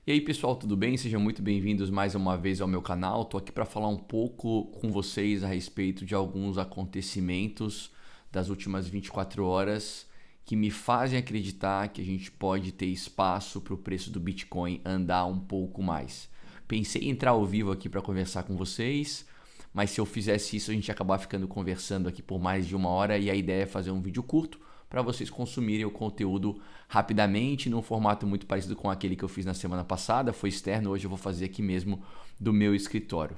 E aí pessoal, tudo bem? Sejam muito bem-vindos mais uma vez ao meu canal. Estou aqui para falar um pouco com vocês a respeito de alguns acontecimentos das últimas 24 horas que me fazem acreditar que a gente pode ter espaço para o preço do Bitcoin andar um pouco mais. Pensei em entrar ao vivo aqui para conversar com vocês, mas se eu fizesse isso a gente ia acabar ficando conversando aqui por mais de uma hora e a ideia é fazer um vídeo curto para vocês consumirem o conteúdo rapidamente, num formato muito parecido com aquele que eu fiz na semana passada, foi externo, hoje eu vou fazer aqui mesmo do meu escritório.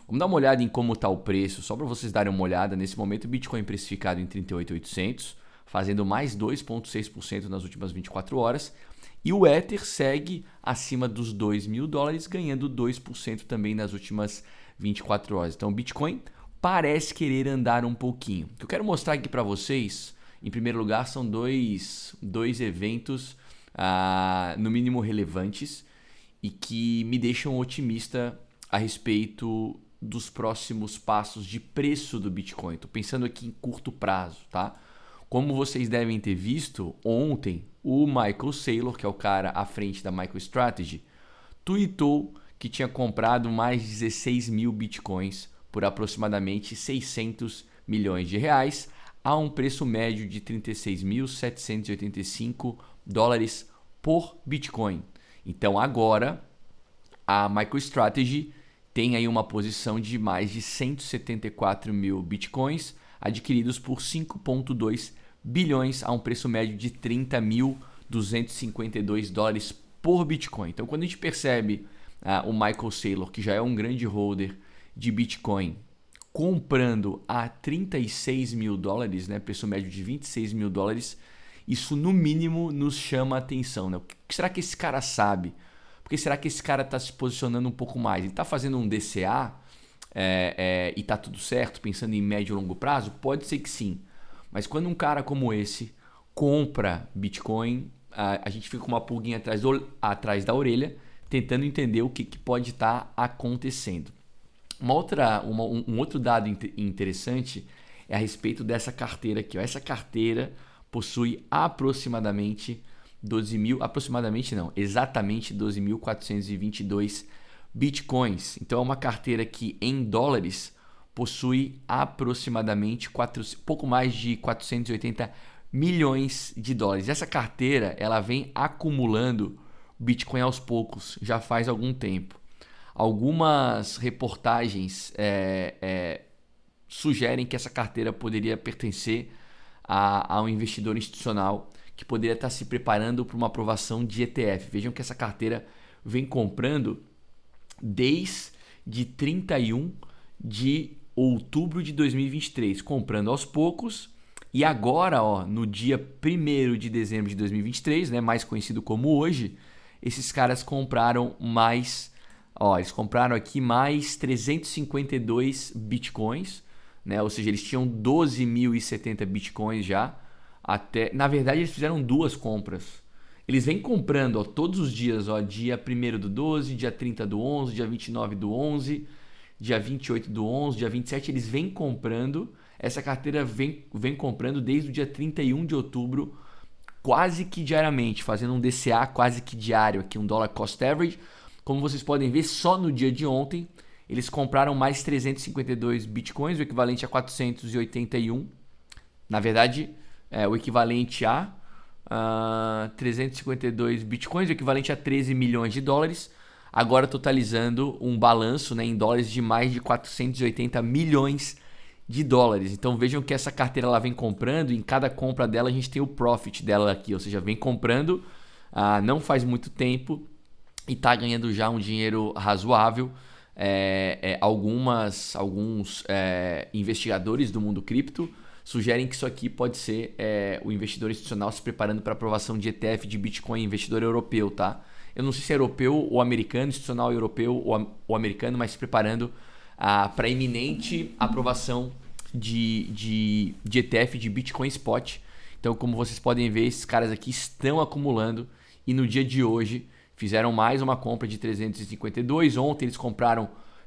Vamos dar uma olhada em como está o preço, só para vocês darem uma olhada. Nesse momento o Bitcoin precificado em 38.800, fazendo mais 2,6% nas últimas 24 horas, e o Ether segue acima dos $2.000, ganhando 2% também nas últimas 24 horas. Então o Bitcoin parece querer andar um pouquinho. O que eu quero mostrar aqui para vocês, em primeiro lugar, são dois eventos, no mínimo relevantes, e que me deixam otimista a respeito dos próximos passos de preço do Bitcoin. Estou pensando aqui em curto prazo, tá? Como vocês devem ter visto, ontem o Michael Saylor, que é o cara à frente da MicroStrategy, tweetou que tinha comprado mais de 16 mil Bitcoins por aproximadamente 600 milhões de reais, a um preço médio de 36.785 dólares por Bitcoin. Então agora a MicroStrategy tem aí uma posição de mais de 174 mil Bitcoins adquiridos por 5,2 bilhões a um preço médio de 30.252 dólares por Bitcoin. Então quando a gente percebe o Michael Saylor, que já é um grande holder de Bitcoin, comprando a 36 mil dólares, né, preço médio de 26 mil dólares, isso no mínimo nos chama a atenção. Né? O que será que esse cara sabe? Por que será que esse cara está se posicionando um pouco mais? Ele está fazendo um DCA e está tudo certo, pensando em médio e longo prazo? Pode ser que sim. Mas quando um cara como esse compra Bitcoin, a gente fica com uma pulguinha atrás da orelha, tentando entender o que pode estar acontecendo. Um outro dado interessante é a respeito dessa carteira aqui. Ó. Essa carteira possui exatamente 12.422 Bitcoins. Então é uma carteira que em dólares possui aproximadamente pouco mais de 480 milhões de dólares. Essa carteira ela vem acumulando Bitcoin aos poucos, já faz algum tempo. Algumas reportagens sugerem que essa carteira poderia pertencer a um investidor institucional que poderia estar se preparando para uma aprovação de ETF. Vejam que essa carteira vem comprando desde 31 de outubro de 2023, comprando aos poucos. E agora, no dia 1º de dezembro de 2023, né, mais conhecido como hoje, esses caras compraram mais... eles compraram aqui mais 352 Bitcoins, né? Ou seja, eles tinham 12.070 Bitcoins já. Na verdade, eles fizeram duas compras. Eles vêm comprando todos os dias, dia 1º do 12, dia 30 do 11, dia 29 do 11, dia 28 do 11, dia 27. Eles vêm comprando. Essa carteira vem comprando desde o dia 31 de outubro, quase que diariamente, fazendo um DCA quase que diário, aqui um dollar cost average. Como vocês podem ver, só no dia de ontem, eles compraram mais 352 Bitcoins, o equivalente a 481. Na verdade, o equivalente a 352 Bitcoins, o equivalente a 13 milhões de dólares. Agora totalizando um balanço, né, em dólares de mais de 480 milhões de dólares. Então vejam que essa carteira ela vem comprando, e em cada compra dela a gente tem o profit dela aqui, ou seja, vem comprando não faz muito tempo e está ganhando já um dinheiro razoável. Alguns investigadores do mundo cripto sugerem que isso aqui pode ser o investidor institucional se preparando para aprovação de ETF de Bitcoin, investidor europeu, tá? Eu não sei se é europeu ou americano, institucional europeu ou americano, mas se preparando para iminente aprovação de ETF de Bitcoin Spot. Então, como vocês podem ver, esses caras aqui estão acumulando e no dia de hoje fizeram mais uma compra de 352. Ontem eles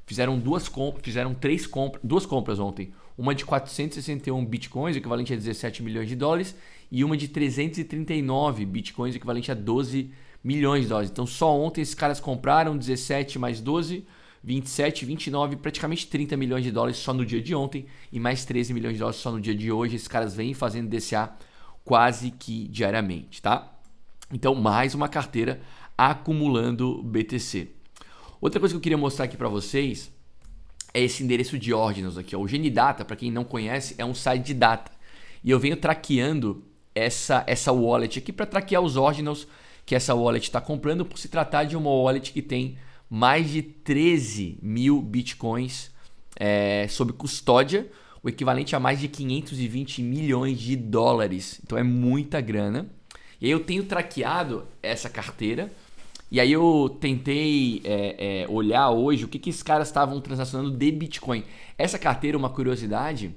fizeram duas compras ontem. Uma de 461 Bitcoins, equivalente a 17 milhões de dólares, e uma de 339 Bitcoins, equivalente a 12 milhões de dólares. Então só ontem esses caras compraram 17 mais 12, 27, 29, praticamente 30 milhões de dólares só no dia de ontem e mais 13 milhões de dólares só no dia de hoje. Esses caras vêm fazendo DCA quase que diariamente, tá? Então mais uma carteira acumulando BTC. Outra coisa que eu queria mostrar aqui para vocês é esse endereço de ordens aqui. Ó. O Genidata, para quem não conhece, é um site de data. E eu venho traqueando essa wallet aqui para traquear os ordinals que essa wallet está comprando, por se tratar de uma wallet que tem mais de 13 mil bitcoins sob custódia, o equivalente a mais de 520 milhões de dólares. Então é muita grana. E aí eu tenho traqueado essa carteira. E aí eu tentei olhar hoje o que esses caras estavam transacionando de Bitcoin. Essa carteira, uma curiosidade,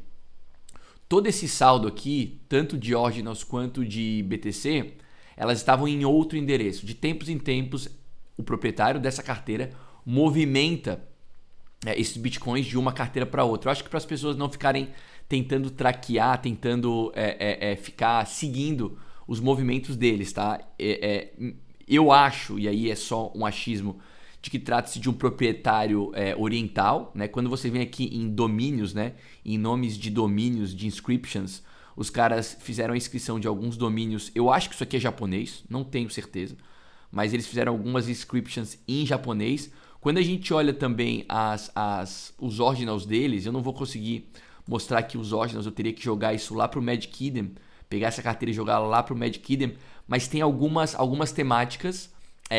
todo esse saldo aqui, tanto de Ordinals quanto de BTC, elas estavam em outro endereço. De tempos em tempos, o proprietário dessa carteira movimenta esses Bitcoins de uma carteira para outra. Eu acho que para as pessoas não ficarem tentando traquear, tentando ficar seguindo os movimentos deles, tá? Eu acho, e aí é só um achismo, de que trata-se de um proprietário oriental, né? Quando você vem aqui em domínios, né? Em nomes de domínios, de inscriptions, os caras fizeram a inscrição de alguns domínios. Eu acho que isso aqui é japonês, não tenho certeza, mas eles fizeram algumas inscriptions em japonês. Quando a gente olha também os ordinals deles, eu não vou conseguir mostrar aqui os ordinals, eu teria que jogar isso lá para o Magic Kingdom, pegar essa carteira e jogar lá para o Magic Kingdom, mas tem algumas temáticas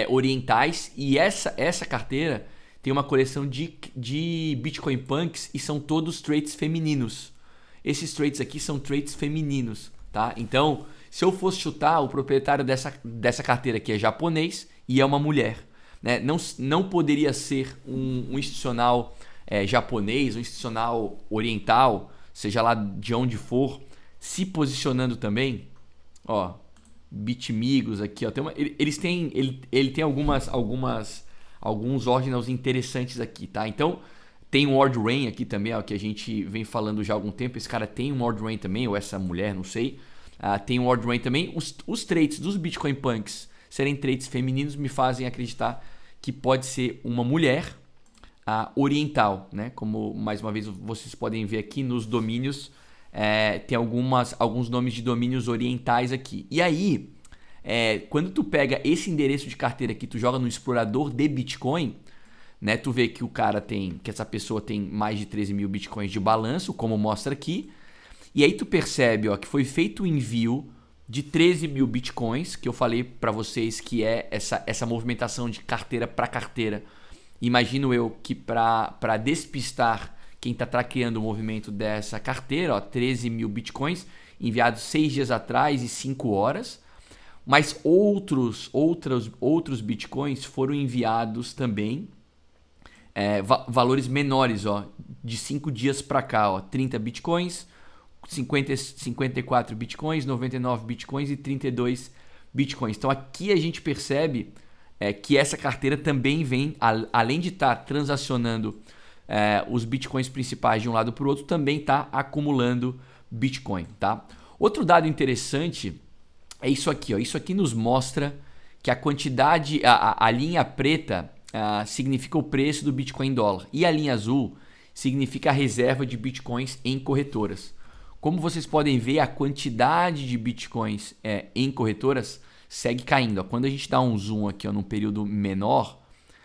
orientais, e essa carteira tem uma coleção de Bitcoin Punks e são todos traits femininos. Esses traits aqui são traits femininos, tá? Então, se eu fosse chutar, o proprietário dessa carteira aqui é japonês e é uma mulher, né? Não poderia ser um institucional japonês, um institucional oriental, seja lá de onde for, se posicionando também, ó, Bitmigos aqui, ó, ele tem alguns ordinals interessantes aqui, tá? Então, tem um Ward Rain aqui também, ó, que a gente vem falando já há algum tempo. Esse cara tem um Ward Rain também, ou essa mulher, não sei. Tem um Ward Rain também. Os traits dos Bitcoin Punks serem traits femininos me fazem acreditar que pode ser uma mulher oriental, né? Como, mais uma vez, vocês podem ver aqui nos domínios, tem alguns nomes de domínios orientais aqui. E aí, quando tu pega esse endereço de carteira aqui, tu joga no explorador de Bitcoin, né, tu vê que que essa pessoa tem mais de 13 mil Bitcoins de balanço, como mostra aqui. E aí tu percebe, ó, que foi feito o envio de 13 mil Bitcoins, que eu falei para vocês que é essa movimentação de carteira para carteira. Imagino eu que para despistar quem está traqueando o movimento dessa carteira, ó, 13 mil Bitcoins enviados 6 dias atrás e 5 horas. Mas outros Bitcoins foram enviados também, valores menores, ó, de 5 dias para cá, ó, 30 Bitcoins, 54 Bitcoins, 99 Bitcoins e 32 Bitcoins. Então aqui a gente percebe que essa carteira também vem, além de estar transacionando os Bitcoins principais de um lado para o outro, também está acumulando Bitcoin, tá? Outro dado interessante é isso aqui, ó. Isso aqui nos mostra que a quantidade, a linha preta significa o preço do Bitcoin em dólar e a linha azul significa a reserva de Bitcoins em corretoras. Como vocês podem ver, a quantidade de Bitcoins em corretoras segue caindo. Ó. Quando a gente dá um zoom aqui, ó, num período menor,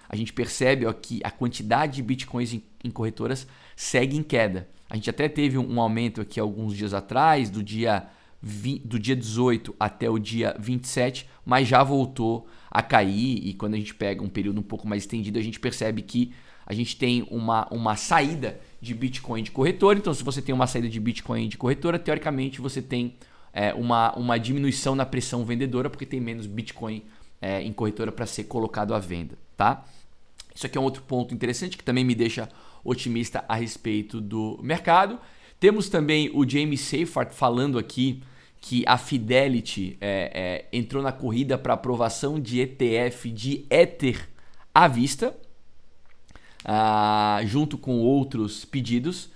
a gente percebe, ó, que a quantidade de Bitcoins em corretoras segue em queda. A gente até teve um aumento aqui alguns dias atrás, do dia 18 até o dia 27, mas já voltou a cair, e quando a gente pega um período um pouco mais estendido, a gente percebe que a gente tem uma saída de Bitcoin de corretora. Então, se você tem uma saída de Bitcoin de corretora, teoricamente você tem uma diminuição na pressão vendedora, porque tem menos Bitcoin em corretora para ser colocado à venda, tá? Isso aqui é um outro ponto interessante que também me deixa otimista a respeito do mercado. Temos também o James Seyfarth falando aqui que a Fidelity entrou na corrida para aprovação de ETF de Ether à vista, junto com outros pedidos,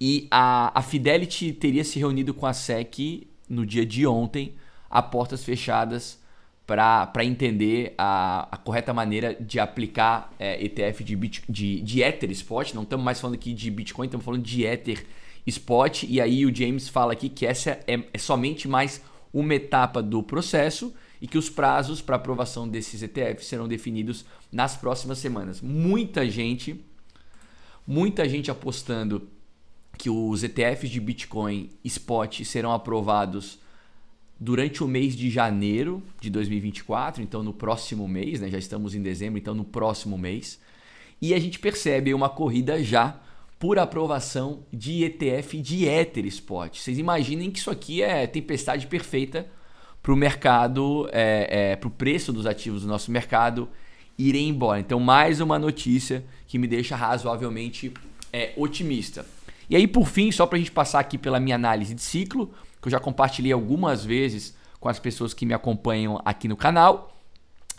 e a Fidelity teria se reunido com a SEC no dia de ontem, a portas fechadas, para entender a correta maneira de aplicar ETF de Ether Spot. Não estamos mais falando aqui de Bitcoin, estamos falando de Ether Spot. E aí o James fala aqui que essa é somente mais uma etapa do processo e que os prazos para aprovação desses ETFs serão definidos nas próximas semanas. Muita gente apostando que os ETFs de Bitcoin Spot serão aprovados durante o mês de janeiro de 2024, então no próximo mês, né? Já estamos em dezembro, então no próximo mês. E a gente percebe uma corrida já por aprovação de ETF de Ether Spot. Vocês imaginem que isso aqui é tempestade perfeita para o mercado, para o preço dos ativos do nosso mercado irem embora. Então, mais uma notícia que me deixa razoavelmente otimista. E aí, por fim, só para a gente passar aqui pela minha análise de ciclo, que eu já compartilhei algumas vezes com as pessoas que me acompanham aqui no canal.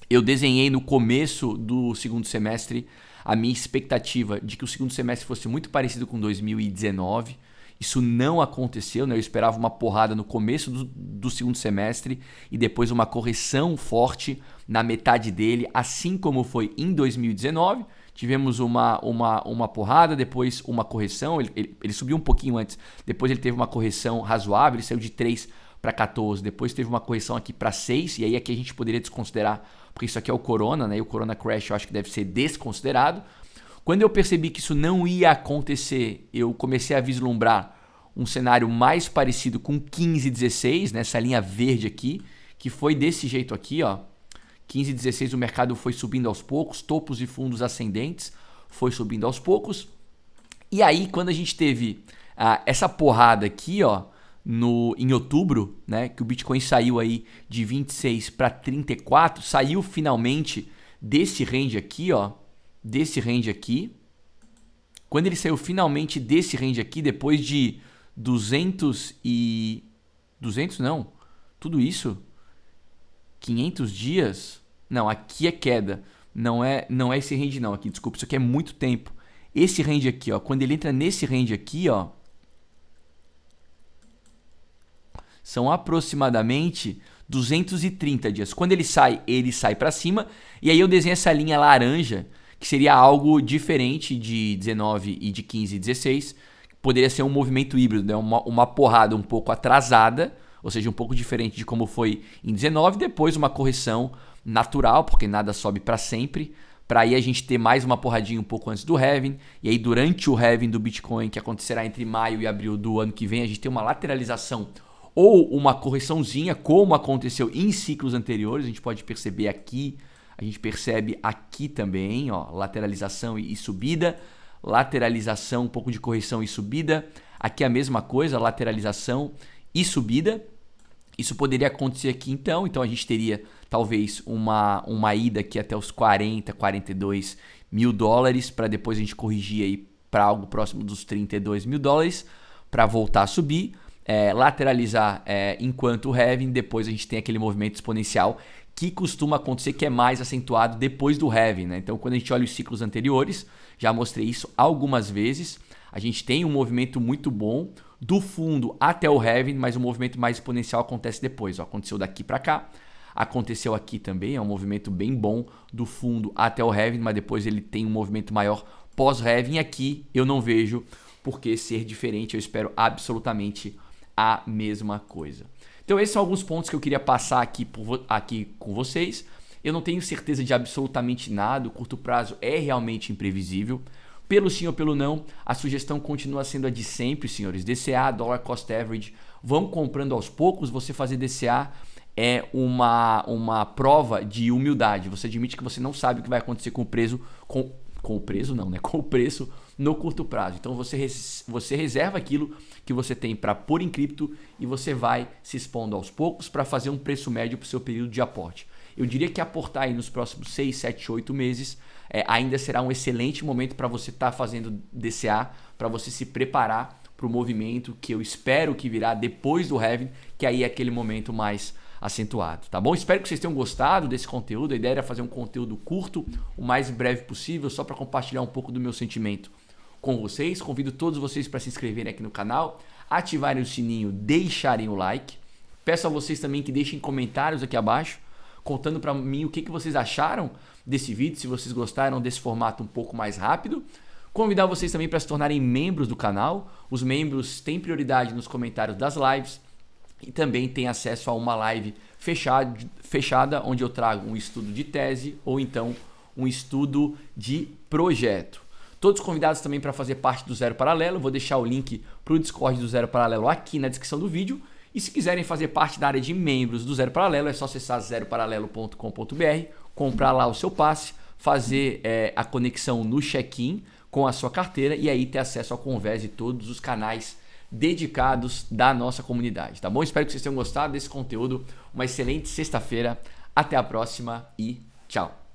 Eu desenhei no começo do segundo semestre a minha expectativa de que o segundo semestre fosse muito parecido com 2019. Isso não aconteceu, né? Eu esperava uma porrada no começo do segundo semestre e depois uma correção forte na metade dele, assim como foi em 2019. Tivemos uma porrada, depois uma correção, ele subiu um pouquinho antes, depois ele teve uma correção razoável, ele saiu de 3 para 14, depois teve uma correção aqui para 6, e aí aqui a gente poderia desconsiderar, porque isso aqui é o Corona, né? E o Corona Crash eu acho que deve ser desconsiderado. Quando eu percebi que isso não ia acontecer, eu comecei a vislumbrar um cenário mais parecido com 15 e 16, nessa linha verde aqui, que foi desse jeito aqui, ó. 15 e 16 o mercado foi subindo aos poucos, topos e fundos ascendentes, foi subindo aos poucos. E aí, quando a gente teve essa porrada aqui, ó, em outubro, né, que o Bitcoin saiu aí de 26 para 34, saiu finalmente desse range aqui, ó, desse range aqui. Quando ele saiu finalmente desse range aqui, depois de 200 não, tudo isso, 500 dias, não, aqui é queda, não é esse range não, aqui, desculpa, isso aqui é muito tempo. Esse range aqui, ó, quando ele entra nesse range aqui, ó, são aproximadamente 230 dias. Quando ele sai para cima, e aí eu desenho essa linha laranja, que seria algo diferente de 19 e de 15 e 16, poderia ser um movimento híbrido, né? Uma porrada um pouco atrasada, ou seja, um pouco diferente de como foi em 19, depois uma correção natural, porque nada sobe para sempre, para aí a gente ter mais uma porradinha um pouco antes do halving, e aí durante o halving do Bitcoin, que acontecerá entre maio e abril do ano que vem, a gente tem uma lateralização ou uma correçãozinha, como aconteceu em ciclos anteriores, a gente pode perceber aqui, a gente percebe aqui também, ó, lateralização e subida, lateralização, um pouco de correção e subida, aqui a mesma coisa, lateralização e subida. Isso poderia acontecer aqui então a gente teria talvez uma ida aqui até os 40, 42 mil dólares, para depois a gente corrigir aí para algo próximo dos 32 mil dólares, para voltar a subir, lateralizar enquanto o halving, depois a gente tem aquele movimento exponencial que costuma acontecer, que é mais acentuado depois do halving, né? Então quando a gente olha os ciclos anteriores, já mostrei isso algumas vezes, a gente tem um movimento muito bom do fundo até o halving, mas o movimento mais exponencial acontece depois. Ó, aconteceu daqui para cá, aconteceu aqui também, é um movimento bem bom do fundo até o halving, mas depois ele tem um movimento maior pós-halving. Aqui eu não vejo por que ser diferente, eu espero absolutamente a mesma coisa. Então esses são alguns pontos que eu queria passar aqui com vocês. Eu não tenho certeza de absolutamente nada, o curto prazo é realmente imprevisível. Pelo sim ou pelo não, a sugestão continua sendo a de sempre, senhores. DCA, Dollar Cost Average, vão comprando aos poucos. Você fazer DCA é uma prova de humildade. Você admite que você não sabe o que vai acontecer com o preço, com o preço não, né? Com o preço no curto prazo. Então você reserva aquilo que você tem para pôr em cripto e você vai se expondo aos poucos para fazer um preço médio para o seu período de aporte. Eu diria que aportar aí nos próximos 6, 7, 8 meses ainda será um excelente momento para você estar fazendo DCA, para você se preparar para o movimento que eu espero que virá depois do halving, que aí é aquele momento mais acentuado, tá bom? Espero que vocês tenham gostado desse conteúdo. A ideia era fazer um conteúdo curto, o mais breve possível, só para compartilhar um pouco do meu sentimento com vocês. Convido todos vocês para se inscreverem aqui no canal, ativarem o sininho, deixarem o like. Peço a vocês também que deixem comentários aqui abaixo contando para mim o que vocês acharam desse vídeo, se vocês gostaram desse formato um pouco mais rápido. Convidar vocês também para se tornarem membros do canal. Os membros têm prioridade nos comentários das lives e também têm acesso a uma live fechada onde eu trago um estudo de tese ou então um estudo de projeto. Todos convidados também para fazer parte do Zero Paralelo. Vou deixar o link para o Discord do Zero Paralelo aqui na descrição do vídeo. E se quiserem fazer parte da área de membros do Zero Paralelo, é só acessar zeroparalelo.com.br, comprar lá o seu passe, fazer a conexão no check-in com a sua carteira e aí ter acesso ao Converse e todos os canais dedicados da nossa comunidade, tá bom? Espero que vocês tenham gostado desse conteúdo. Uma excelente sexta-feira. Até a próxima e tchau!